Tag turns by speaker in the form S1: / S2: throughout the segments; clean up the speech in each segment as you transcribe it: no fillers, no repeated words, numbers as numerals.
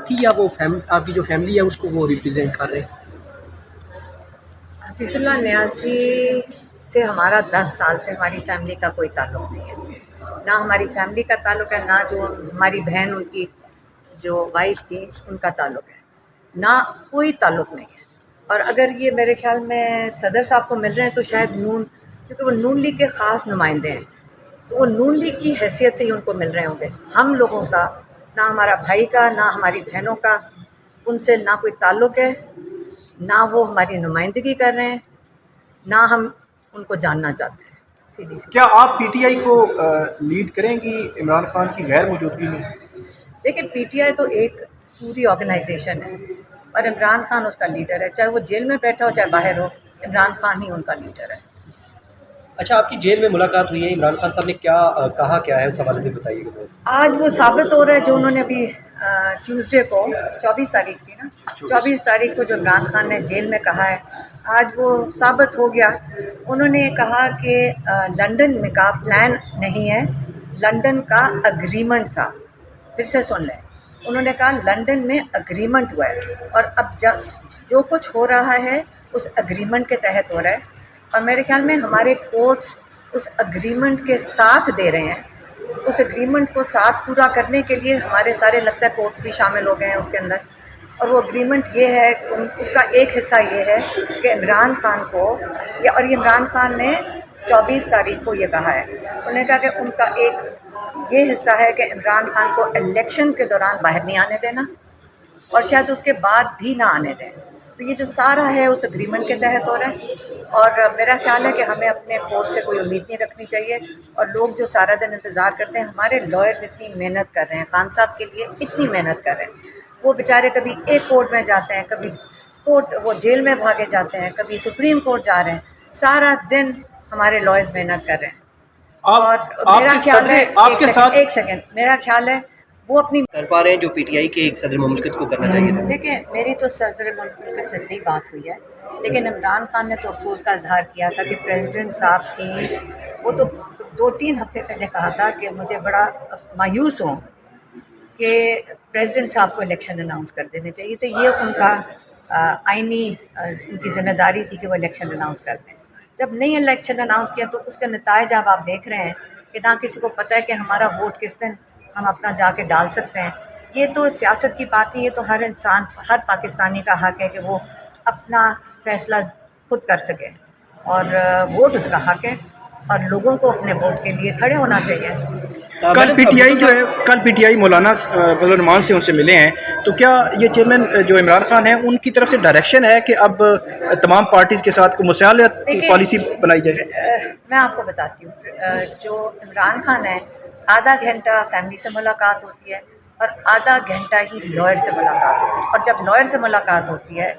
S1: थी या वो आपकी जो फैमिली है उसको वो रिप्रेजेंट कर रहे हैं?
S2: हफीजुल्लाह न्याज़ी से हमारा 10 साल से हमारी फैमिली का कोई ताल्लुक़ नहीं है। ना हमारी फैमिली का ताल्लुक़ है, ना जो हमारी बहन उनकी जो वाइफ़ थी उनका ताल्लुक़ है, ना कोई ताल्लुक़ नहीं है। और अगर ये मेरे ख़्याल में सदर साहब को मिल रहे हैं तो शायद नून, क्योंकि वो नून लीग के ख़ास नुमाइंदे हैं, तो वो नून लीग की हैसियत से ही उनको मिल रहे होंगे। हम लोगों का, ना हमारा भाई का, ना हमारी बहनों का उनसे ना कोई ताल्लुक़ है, ना वो हमारी नुमाइंदगी कर रहे हैं, ना हम उनको जानना चाहते हैं। सीधी सी
S3: क्या आप पीटीआई को लीड करेंगी इमरान खान की गैर मौजूदगी में?
S2: देखिए, पीटीआई तो एक पूरी ऑर्गेनाइजेशन है और इमरान खान उसका लीडर है। चाहे वो जेल में बैठा हो चाहे बाहर हो, इमरान खान ही उनका लीडर है।
S4: अच्छा, आपकी जेल में मुलाकात हुई है, इमरान खान साहब ने क्या कहा क्या है, उस हवाले से बताइएगा।
S2: आज वो साबित हो रहा है जो उन्होंने अभी ट्यूसडे को 24 तारीख थी ना, 24 तारीख को जो इमरान खान ने जेल में कहा है, आज वो साबित हो गया। उन्होंने कहा कि लंदन में का प्लान नहीं है, लंदन का अग्रीमेंट था। फिर से सुन लें, उन्होंने कहा लंदन में अग्रीमेंट हुआ है और अब जो कुछ हो रहा है उस अग्रीमेंट के तहत हो रहा है। और मेरे ख्याल में हमारे कोर्ट्स उस अग्रीमेंट के साथ दे रहे हैं। उस एग्रीमेंट को साथ पूरा करने के लिए हमारे सारे लगता है कोर्ट्स भी शामिल हो गए हैं उसके अंदर। और वो एग्रीमेंट ये है, उसका एक हिस्सा ये है कि इमरान खान को और ये इमरान खान ने 24 तारीख को ये कहा है, उन्होंने कहा कि उनका एक ये हिस्सा है कि इमरान खान को इलेक्शन के दौरान बाहर नहीं आने देना और शायद उसके बाद भी ना आने दें। तो ये जो सारा है उस एग्रीमेंट के तहत हो रहा है और मेरा ख्याल है कि हमें अपने कोर्ट से कोई उम्मीद नहीं रखनी चाहिए। और लोग जो सारा दिन इंतज़ार करते हैं, हमारे लॉयर्स इतनी मेहनत कर रहे हैं खान साहब के लिए, इतनी मेहनत कर रहे हैं, वो बेचारे कभी एक कोर्ट में जाते हैं, कभी कोर्ट वो जेल में भागे जाते हैं, कभी सुप्रीम कोर्ट जा रहे हैं, सारा दिन हमारे लॉयर्स मेहनत कर रहे हैं। और मेरा ख्याल है, एक सेकेंड, मेरा ख्याल है वो अपनी
S4: कर पा रहे हैं जो पीटीआई के एक सदर मुमलिकत को करना चाहिए था।
S2: देखिए, मेरी तो सदर मुल्क से नहीं बात हुई है, लेकिन इमरान खान ने तो अफसोस का इजहार किया था कि प्रेसिडेंट साहब की, वो तो 2-3 हफ्ते पहले कहा था कि मुझे बड़ा मायूस हूँ कि प्रेसिडेंट साहब को इलेक्शन अनाउंस कर देने चाहिए। तो ये उनका आइनी उनकी ज़िम्मेदारी थी कि वो इलेक्शन अनाउंस कर दें। जब नहीं इलेक्शन अनाउंस किया तो उसका नताइज अब आप देख रहे हैं कि ना किसी को पता है कि हमारा वोट किस दिन हम अपना जाके डाल सकते हैं। ये तो सियासत की बात नहीं, ये तो हर इंसान, हर पाकिस्तानी का हक़ है कि वो अपना फ़ैसला खुद कर सके और वोट उसका हक़ है और लोगों को अपने वोट के लिए खड़े होना चाहिए।
S3: कल पीटीआई जो है, कल पीटीआई मौलाना फजल रहमान से उनसे मिले हैं, तो क्या ये चेयरमैन जो इमरान खान है उनकी तरफ से डायरेक्शन है कि अब तमाम पार्टीज़ के साथ को मुसालत पॉलिसी बनाई जाए?
S2: मैं आपको बताती हूँ, जो इमरान खान है, आधा घंटा फैमिली से मुलाकात होती है और आधा घंटा ही लॉयर से मुलाकात होती है। और जब लॉयर से मुलाकात होती है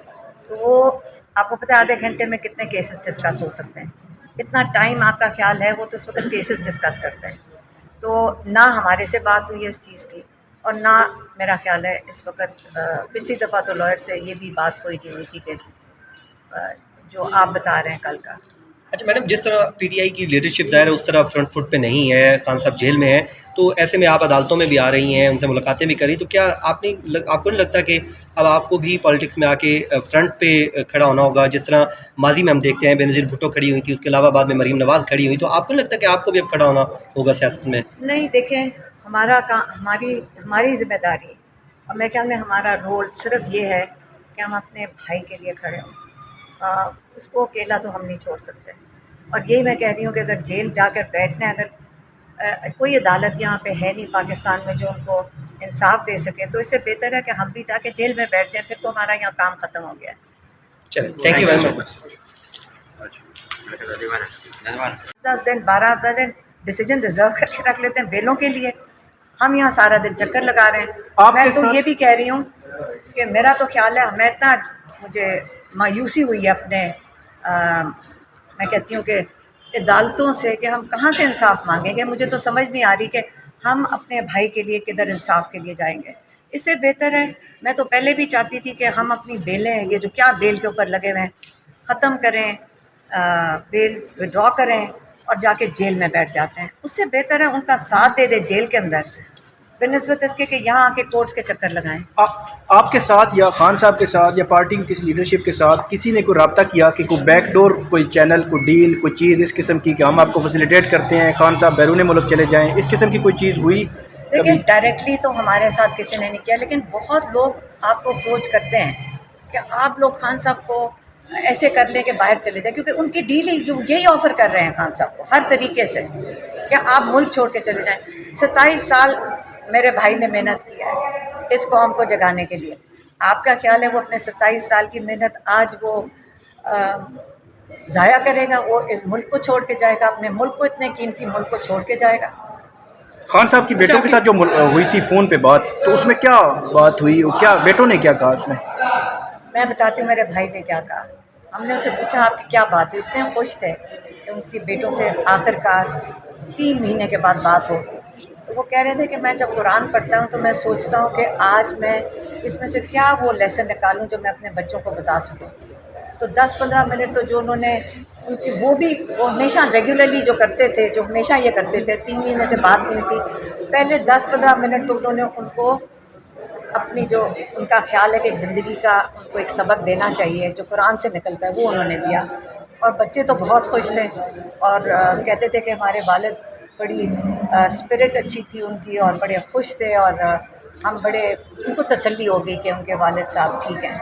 S2: तो वो, आपको पता है आधे घंटे में कितने केसेस डिस्कस हो सकते हैं, इतना टाइम आपका ख्याल है वो तो इस वक्त केसेस डिस्कस करते हैं। तो ना हमारे से बात हुई है इस चीज़ की और ना मेरा ख्याल है इस वक्त, पिछली दफ़ा तो लॉयर से ये भी बात कोई नहीं हुई थी कि जो आप बता रहे हैं कल का।
S4: अच्छा मैडम, जिस तरह पीटीआई की लीडरशिप ज़ाहिर है उस तरह फ्रंट फुट पे नहीं है, खान साहब जेल में है, तो ऐसे में आप अदालतों में भी आ रही हैं, उनसे मुलाकातें भी करी, तो क्या आपको नहीं लगता कि अब आपको भी पॉलिटिक्स में आके फ्रंट पे खड़ा होना होगा? जिस तरह माजी में हम देखते हैं बेनज़ीर भुट्टो खड़ी हुई थी, उसके अलावा बाद में मरीम नवाज़ खड़ी हुई, तो आपको नहीं लगता कि आपको भी अब खड़ा होना होगा सियासत में?
S2: नहीं, देखें, हमारा हमारी ज़िम्मेदारी और मेरे ख्याल में हमारा रोल सिर्फ ये है कि हम अपने भाई के लिए खड़े हों। उसको अकेला तो हम नहीं छोड़ सकते और यही मैं कह रही हूँ कि अगर जेल जाकर बैठना है, अगर कोई अदालत यहाँ पे है नहीं पाकिस्तान में जो उनको इंसाफ दे सके, तो इससे बेहतर है कि हम भी जाके जेल में बैठ जाएं, फिर तो हमारा यहाँ काम ख़त्म हो गया है।
S4: चलिए, थैंक यू वेरी मच।
S2: 10 दिन 12 दिन डिसीजन रिजर्व करके रख लेते हैं बेलों के लिए। हम यहाँ सारा दिन चक्कर लगा रहे हैं। मैं तो ये भी कह रही हूँ कि मेरा तो ख्याल है, मैं इतना, मुझे मायूसी हुई है अपने, मैं कहती हूँ कि अदालतों से, कि हम कहाँ से इंसाफ मांगेंगे। मुझे तो समझ नहीं आ रही कि हम अपने भाई के लिए किधर इंसाफ के लिए जाएंगे। इससे बेहतर है, मैं तो पहले भी चाहती थी कि हम अपनी बेलें, ये जो क्या बेल के ऊपर लगे हुए हैं, ख़त्म करें, बेल विड्रॉ करें और जाके जेल में बैठ जाते हैं। उससे बेहतर है उनका साथ दे दे जेल के अंदर बनस्बत इसके कि यहाँ आके कोर्ट्स के चक्कर लगाएं।
S3: आपके साथ या खान साहब के साथ या पार्टी की किसी लीडरशिप के साथ किसी ने कोई रब्ता किया कि कोई बैकडोर, कोई चैनल, कोई डील, कोई चीज़ इस किस्म की कि हम आपको फैसिलिटेट करते हैं, खान साहब बैरून मुल्क चले जाएँ, इस किस्म की कोई चीज़ हुई?
S2: लेकिन डायरेक्टली तो हमारे साथ किसी ने नहीं किया, लेकिन बहुत लोग आपको अप्रोच करते हैं कि आप लोग खान साहब को ऐसे कर लें कि बाहर चले जाए, क्योंकि उनकी डील ही यही ऑफ़र कर रहे हैं खान साहब को हर तरीके से कि आप मुल्क छोड़ के चले जाएं। 27 साल मेरे भाई ने मेहनत किया है इस कौम को जगाने के लिए। आपका ख्याल है वो अपने 27 साल की मेहनत आज वो ज़ाया करेगा? वो इस मुल्क को छोड़ के जाएगा, अपने मुल्क को, इतने कीमती मुल्क को छोड़ के जाएगा?
S3: खान साहब की बेटों के साथ जो हुई थी फ़ोन पे बात, तो उसमें क्या बात हुई, क्या बेटों ने क्या कहा उसमें?
S2: मैं बताती हूँ मेरे भाई ने क्या कहा। हमने उसे पूछा आपकी क्या बात हुई? इतने खुश थे कि उनकी बेटों से आखिरकार 3 महीने के बाद बात हो गई। तो वो कह रहे थे कि मैं जब कुरान पढ़ता हूँ तो मैं सोचता हूँ कि आज मैं इसमें से क्या वो लेसन निकालूँ जो मैं अपने बच्चों को बता सकूँ। तो 10-15 मिनट तो जो उन्होंने उनकी वो हमेशा रेगुलरली जो करते थे, जो हमेशा ये करते थे, 3 महीने से बात नहीं हुई थी, पहले 10-15 मिनट तो उन्होंने उनको अपनी जो उनका ख्याल है कि एक ज़िंदगी का उनको एक सबक देना चाहिए जो कुरान से निकलता है, वो उन्होंने दिया। और बच्चे तो बहुत खुश थे और कहते थे कि हमारे वालिद बड़ी स्पिरिट अच्छी थी उनकी और बड़े खुश थे और हम बड़े, उनको तसल्ली हो गई कि उनके वालिद साहब ठीक हैं।